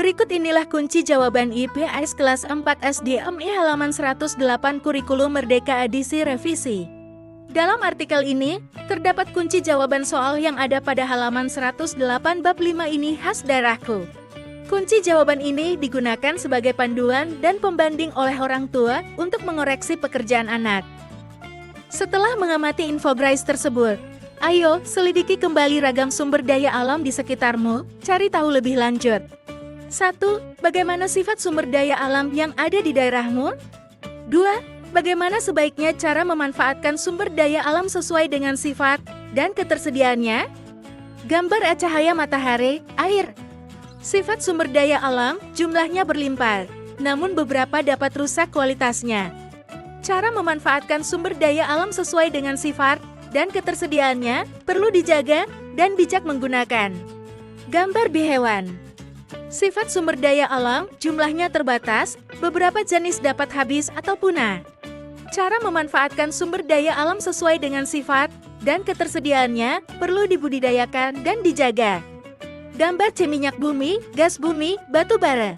Berikut inilah kunci jawaban IPS kelas 4 SD MI halaman 108 Kurikulum Merdeka edisi revisi. Dalam artikel ini, terdapat kunci jawaban soal yang ada pada halaman 108 bab 5 ini khas daerahku. Kunci jawaban ini digunakan sebagai panduan dan pembanding oleh orang tua untuk mengoreksi pekerjaan anak. Setelah mengamati infografis tersebut, ayo selidiki kembali ragam sumber daya alam di sekitarmu, cari tahu lebih lanjut. 1. Bagaimana sifat sumber daya alam yang ada di daerahmu? 2. Bagaimana sebaiknya cara memanfaatkan sumber daya alam sesuai dengan sifat dan ketersediaannya? Gambar cahaya matahari, air. Sifat sumber daya alam jumlahnya berlimpah, namun beberapa dapat rusak kualitasnya. Cara memanfaatkan sumber daya alam sesuai dengan sifat dan ketersediaannya perlu dijaga dan bijak menggunakan. Gambar hewan. Sifat sumber daya alam jumlahnya terbatas, beberapa jenis dapat habis atau punah. Cara memanfaatkan sumber daya alam sesuai dengan sifat dan ketersediaannya perlu dibudidayakan dan dijaga. Gambar minyak bumi, gas bumi, batu bara.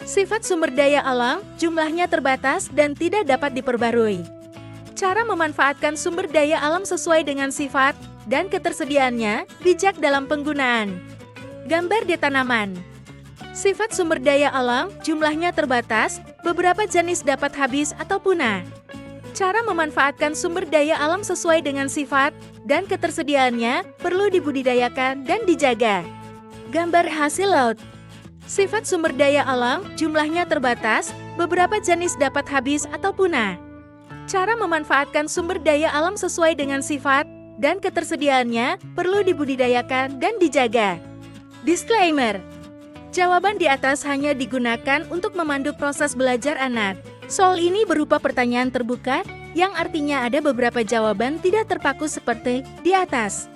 Sifat sumber daya alam jumlahnya terbatas dan tidak dapat diperbarui. Cara memanfaatkan sumber daya alam sesuai dengan sifat dan ketersediaannya bijak dalam penggunaan. Gambar tanaman. Sifat sumber daya alam jumlahnya terbatas, beberapa jenis dapat habis atau punah. Cara memanfaatkan sumber daya alam sesuai dengan sifat dan ketersediaannya perlu dibudidayakan dan dijaga. Gambar hasil laut. Sifat sumber daya alam jumlahnya terbatas, beberapa jenis dapat habis atau punah. Cara memanfaatkan sumber daya alam sesuai dengan sifat dan ketersediaannya perlu dibudidayakan dan dijaga. Disclaimer. Jawaban di atas hanya digunakan untuk memandu proses belajar anak. Soal ini berupa pertanyaan terbuka, yang artinya ada beberapa jawaban tidak terpaku seperti di atas.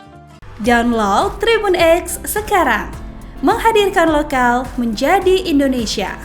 Download Tribun X sekarang, menghadirkan lokal menjadi Indonesia.